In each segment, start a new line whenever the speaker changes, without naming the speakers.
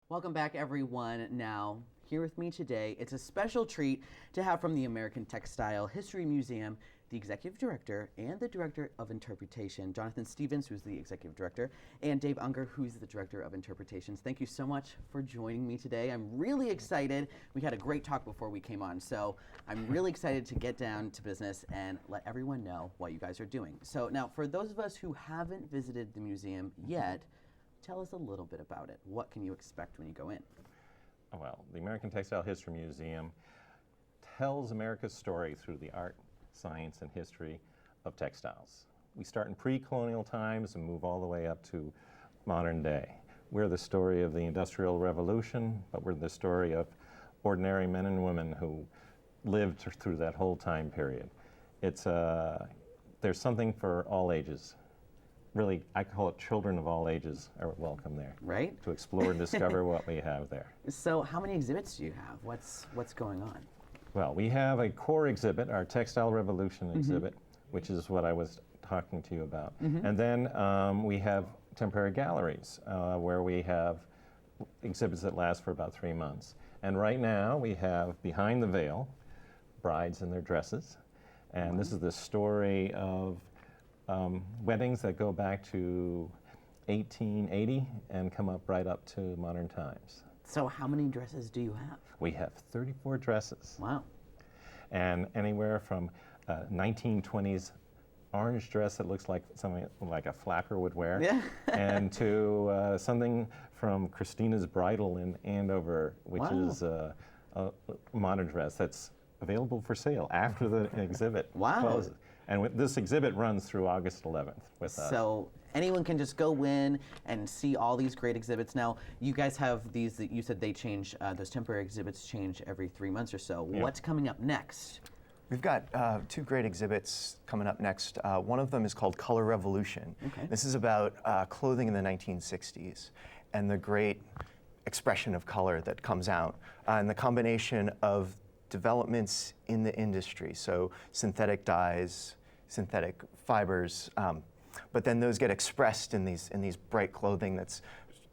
Welcome back, everyone. Now, here with me today, it's a special treat to have from the American Textile History Museum the Executive Director and the Director of Interpretation, Jonathan Stevens, who's the Executive Director, and Dave Unger, who's the Director of Interpretations. Thank you so much for joining me today. I'm really excited. We had a great talk before we came on, so I'm really excited to get down to business and let everyone know what you guys are doing. So now, for those of us who haven't visited the museum yet, tell us a little bit about it. What can you expect when you go in?
Well, the American Textile History Museum tells America's story through the art, science, and history of textiles. We start in pre-colonial times and move all the way up to modern day. We're the story of the Industrial Revolution, but we're the story of ordinary men and women who lived through that whole time period. There's something for all ages. Really, I call it children of all ages are welcome there.
Right?
To explore and discover what we have there.
So how many exhibits do you have? What's going on?
Well, we have a core exhibit, our Textile Revolution exhibit, which is what I was talking to you about. And then we have temporary galleries where we have exhibits that last for about 3 months. And right now we have Behind the Veil, brides in their dresses. And this is the story of weddings that go back to 1880 and come up right up to modern times.
So how many dresses do you have?
We have 34 dresses.
Wow.
And anywhere from 1920s orange dress that looks like something like a flapper would wear,
Yeah.
and to something from Christina's Bridal in Andover, which is a modern dress that's available for sale after the exhibit closes. And this exhibit runs through August 11th with us.
So anyone can just go in and see all these great exhibits. Now, you guys have these that you said they change, those temporary exhibits change every 3 months or so.
Yeah.
What's coming up next?
We've got two great exhibits coming up next. One of them is called Color Revolution.
Okay.
This is about clothing in the 1960s and the great expression of color that comes out and the combination of developments in the industry, so synthetic dyes, synthetic fibers, but then those get expressed in these bright clothing that's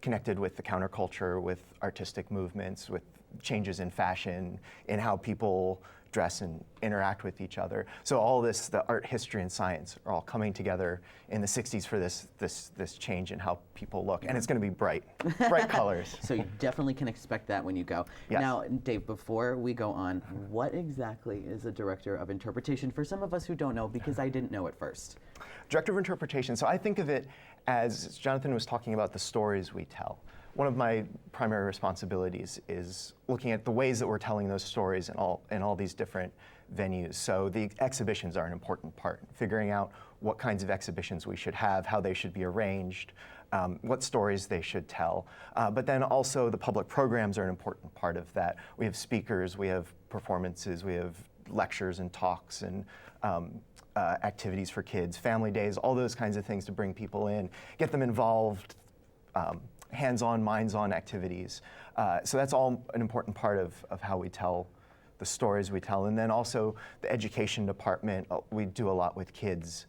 connected with the counterculture, with artistic movements, with changes in fashion, in how people dress and interact with each other. So all this, the art, history, and science are all coming together in the 60s for this change in how people look. And it's going to be bright colors.
So you definitely can expect that when you go.
Yes.
Now, Dave, before we go on, what exactly is a director of interpretation for some of us who don't know, because I didn't know at first?
Director of interpretation, so I think of it as Jonathan was talking about the stories we tell. One of my primary responsibilities is looking at the ways that we're telling those stories in all these different venues. So the exhibitions are an important part, figuring out what kinds of exhibitions we should have, how they should be arranged, what stories they should tell. But then also the public programs are an important part of that. We have speakers, we have performances, we have lectures and talks and activities for kids, family days, all those kinds of things to bring people in, get them involved, hands-on, minds-on activities. So that's all an important part of how we tell the stories we tell. And then also the education department, we do a lot with kids,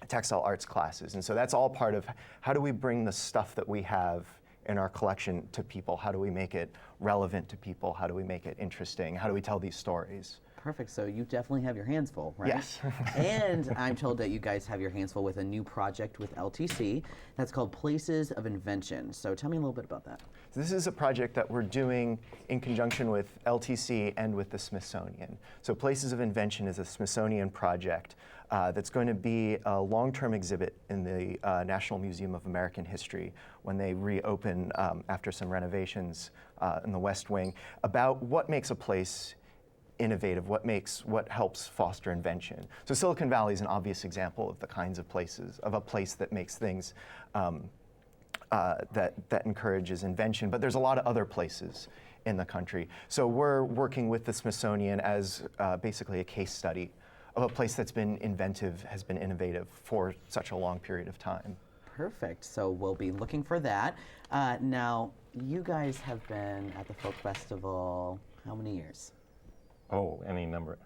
textile arts classes. And so that's all part of how do we bring the stuff that we have in our collection to people? How do we make it relevant to people? How do we make it interesting? How do we tell these stories?
Perfect. So you definitely have your hands full, right?
Yes.
And I'm told that you guys have your hands full with a new project with LTC that's called Places of Invention. So tell me a little bit about that.
This is a project that we're doing in conjunction with LTC and with the Smithsonian. So Places of Invention is a Smithsonian project that's going to be a long-term exhibit in the National Museum of American History when they reopen after some renovations in the West Wing, about what makes a place innovative, what helps foster invention. So Silicon Valley is an obvious example of the kinds of places, of a place that makes things that encourages invention, but there's a lot of other places in the country. So we're working with the Smithsonian as basically a case study of a place that's been inventive, has been innovative for such a long period of time.
Perfect. So we'll be looking for that. Now, you guys have been at the Folk Festival how many years?
Oh, any number.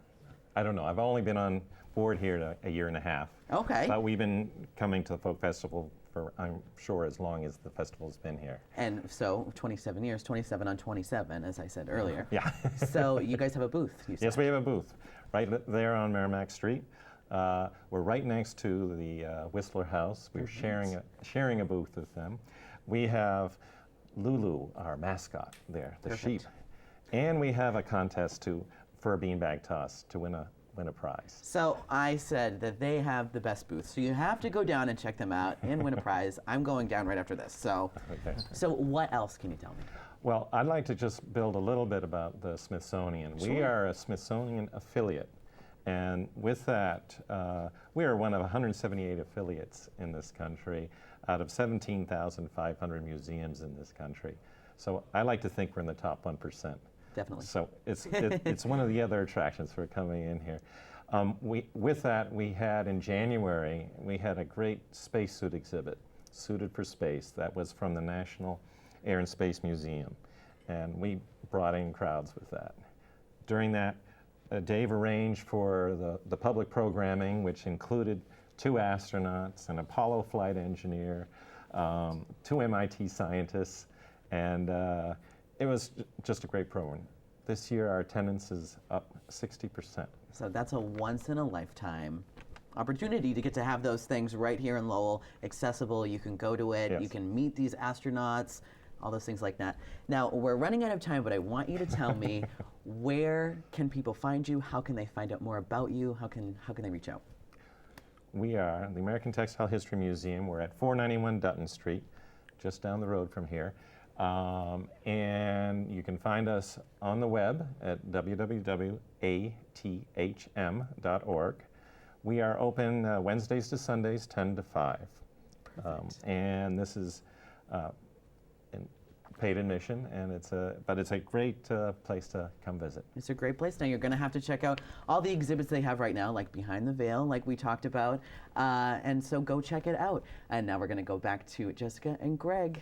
I don't know. I've only been on board here a year and a half.
Okay.
But we've been coming to the Folk Festival for, I'm sure, as long as the festival's been here.
And so 27 years, 27 on 27, as I said earlier.
Yeah.
So you guys have a booth, you said.
Yes, we have a booth right there on Merrimack Street. We're right next to the Whistler House. We're sharing a booth with them. We have Lulu, our mascot there, the sheep. And we have a contest for a beanbag toss to win a prize.
So I said that they have the best booth. So you have to go down and check them out and win a prize. I'm going down right after this. So,
Okay.
so what else can you tell me?
Well, I'd like to just build a little bit about the Smithsonian.
Sure.
We are a Smithsonian affiliate. And with that, we are one of 178 affiliates in this country out of 17,500 museums in this country. So I like to think we're in the top 1%.
Definitely.
So it's one of the other attractions for coming in here. With that, we had in January, we had a great spacesuit exhibit, Suited for Space. That was from the National Air and Space Museum. And we brought in crowds with that. During that, Dave arranged for the public programming, which included 2 astronauts, an Apollo flight engineer, 2 MIT scientists, and it was just a great program. This year, our attendance is up 60%.
So that's a once-in-a-lifetime opportunity to get to have those things right here in Lowell, accessible. You can go to it.
Yes.
You can meet these astronauts, all those things like that. Now, we're running out of time, but I want you to tell me, where can people find you? How can they find out more about you? How can they reach out?
We are the American Textile History Museum. We're at 491 Dutton Street, just down the road from here. And you can find us on the web at www.athm.org. We are open Wednesdays to Sundays, 10 to 5. And this is paid admission, and but it's a great place to come visit.
It's a great place. Now you're going to have to check out all the exhibits they have right now, like Behind the Veil, like we talked about, and so go check it out. And now we're going to go back to Jessica and Greg.